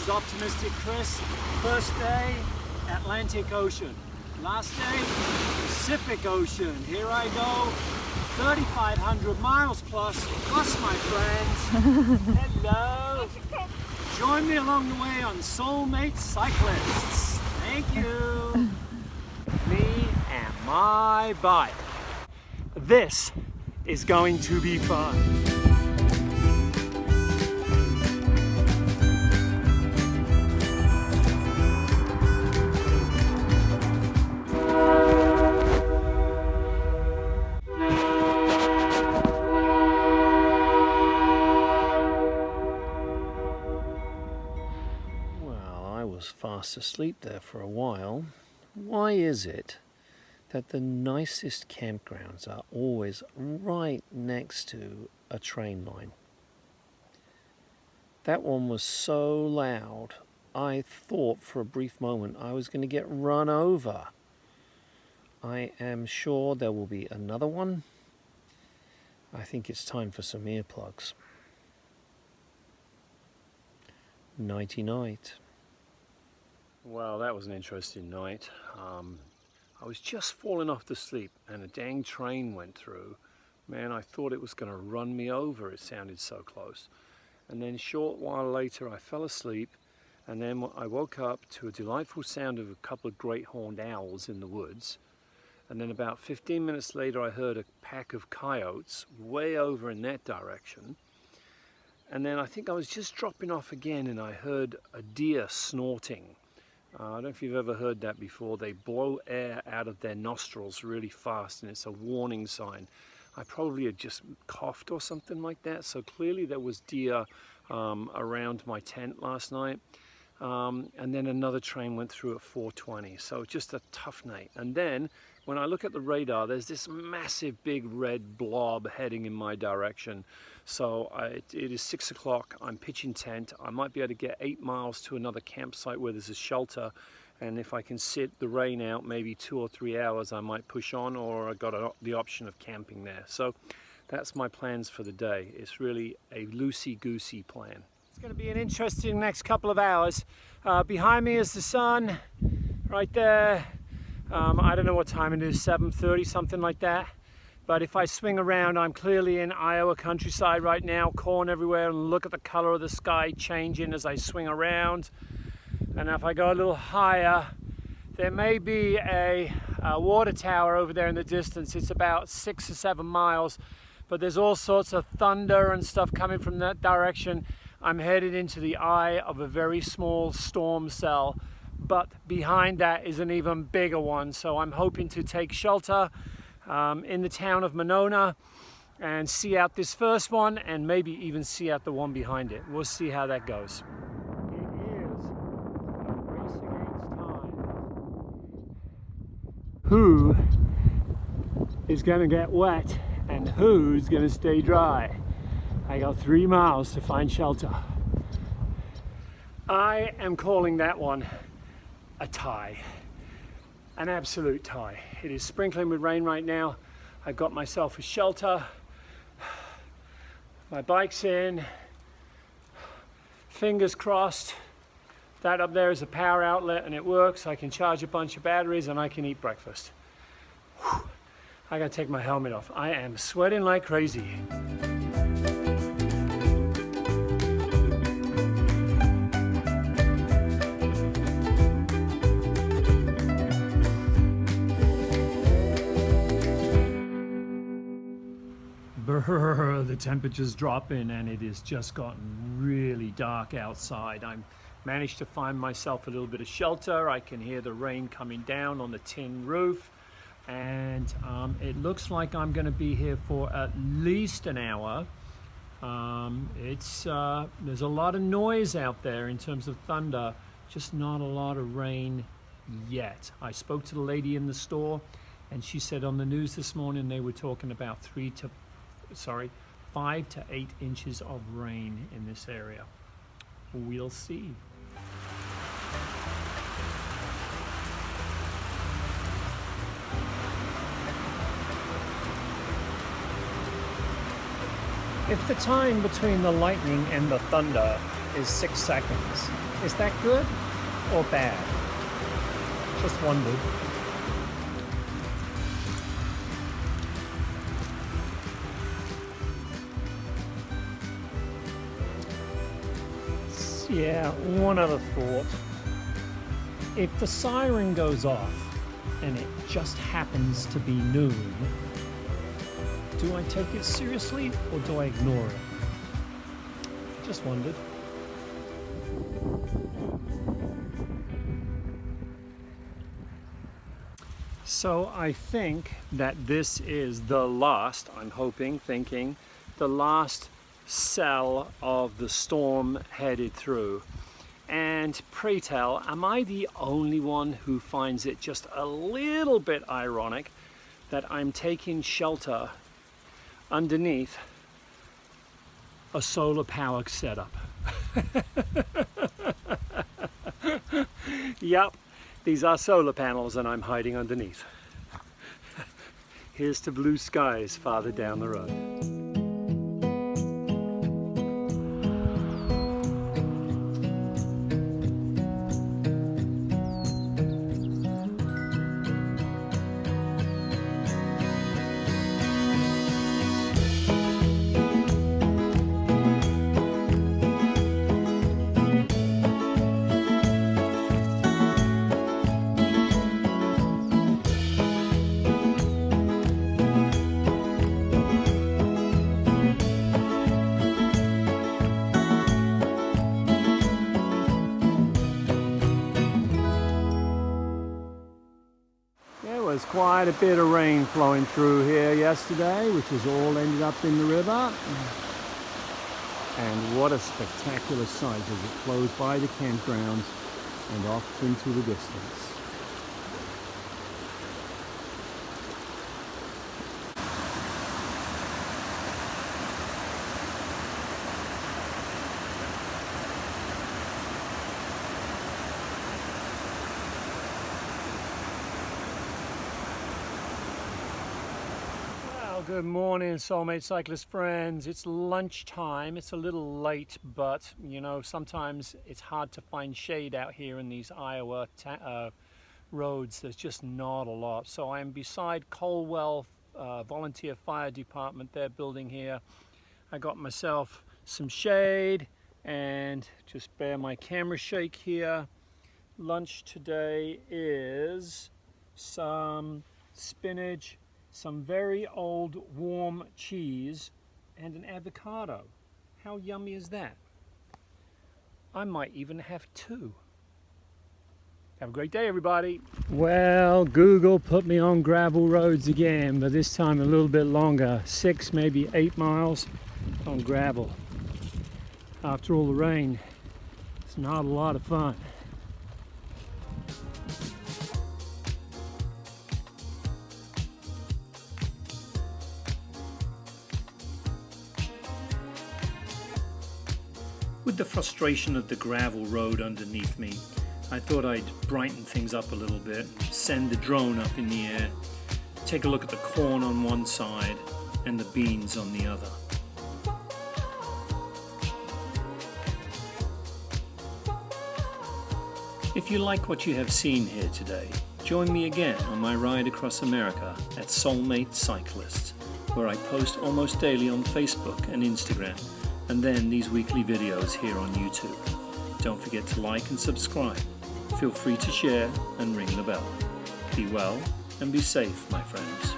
is Optimistic Chris. First day, Atlantic Ocean. Last day, Pacific Ocean. Here I go, 3,500 miles plus my friends. Hello. Join me along the way on Soulmate Cyclists. Thank you. Me and my bike. This is going to be fun. Fast asleep there for a while. Why is it that the nicest campgrounds are always right next to a train line? That one was so loud, I thought for a brief moment I was going to get run over. I am sure there will be another one. I think it's time for some earplugs. Nighty night. Well, that was an interesting night. I was just falling off to sleep and a dang train went through. Man, I thought it was going to run me over. It sounded so close. And then a short while later I fell asleep, and then I woke up to a delightful sound of a couple of great horned owls in the woods. And then about 15 minutes later I heard a pack of coyotes way over in that direction. And then I think I was just dropping off again and I heard a deer snorting. I don't know if you've ever heard that before. They blow air out of their nostrils really fast and it's a warning sign. I probably had just coughed or something like that. So clearly there was deer around my tent last night. And then another train went through at 4:20. So just a tough night. And then when I look at the radar, there's this massive big red blob heading in my direction. So it is 6 o'clock, I'm pitching tent. I might be able to get 8 miles to another campsite where there's a shelter. And if I can sit the rain out, maybe 2 or 3 hours, I might push on, or I got the option of camping there. So that's my plans for the day. It's really a loosey-goosey plan. It's going to be an interesting next couple of hours. Behind me is the sun, right there. I don't know what time it is, 7:30, something like that. But if I swing around, I'm clearly in Iowa countryside right now, corn everywhere, and look at the color of the sky changing as I swing around. And if I go a little higher, there may be a water tower over there in the distance. It's about 6 or 7 miles, but there's all sorts of thunder and stuff coming from that direction. I'm headed into the eye of a very small storm cell, but behind that is an even bigger one. So I'm hoping to take shelter in the town of Monona and see out this first one and maybe even see out the one behind it. We'll see how that goes. It is a race against time. Who is going to get wet and who's going to stay dry? I got 3 miles to find shelter. I am calling that one a tie. An absolute tie. It is sprinkling with rain right now. I've got myself a shelter. My bike's in. Fingers crossed. That up there is a power outlet and it works. I can charge a bunch of batteries and I can eat breakfast. Whew. I gotta take my helmet off. I am sweating like crazy. The temperature's dropping and it has just gotten really dark outside. I managed to find myself a little bit of shelter. I can hear the rain coming down on the tin roof, and it looks like I'm going to be here for at least an hour. There's a lot of noise out there in terms of thunder, just not a lot of rain yet. I spoke to the lady in the store and she said on the news this morning they were talking about 5 to 8 inches of rain in this area. We'll see. If the time between the lightning and the thunder is 6 seconds. Is that good or bad? Just wondered. Yeah, one other thought. If the siren goes off and it just happens to be noon, do I take it seriously or do I ignore it? Just wondered. So I think that this is the last, I'm hoping, thinking, the last cell of the storm headed through. And pray tell, am I the only one who finds it just a little bit ironic that I'm taking shelter underneath a solar power setup? Yup, these are solar panels and I'm hiding underneath. Here's to blue skies farther down the road. There was quite a bit of rain flowing through here yesterday, which has all ended up in the river. And what a spectacular sight as it flows by the campgrounds and off into the distance. Good morning, Soulmate Cyclist friends. It's lunchtime. It's a little late, but you know, sometimes it's hard to find shade out here in these Iowa roads. There's just not a lot. So I'm beside Colwell Volunteer Fire Department. They're building here. I got myself some shade and just bear my camera shake here. Lunch today is some spinach, some very old warm cheese, and an avocado. How yummy is that? I might even have two. Have a great day, everybody. Well, Google put me on gravel roads again, but this time a little bit longer. 6, maybe 8 miles on gravel. After all the rain, it's not a lot of fun. With the frustration of the gravel road underneath me, I thought I'd brighten things up a little bit, send the drone up in the air, take a look at the corn on one side and the beans on the other. If you like what you have seen here today, join me again on my ride across America at Soulmate Cyclists, where I post almost daily on Facebook and Instagram, and then these weekly videos here on YouTube. Don't forget to like and subscribe. Feel free to share and ring the bell. Be well and be safe, my friends.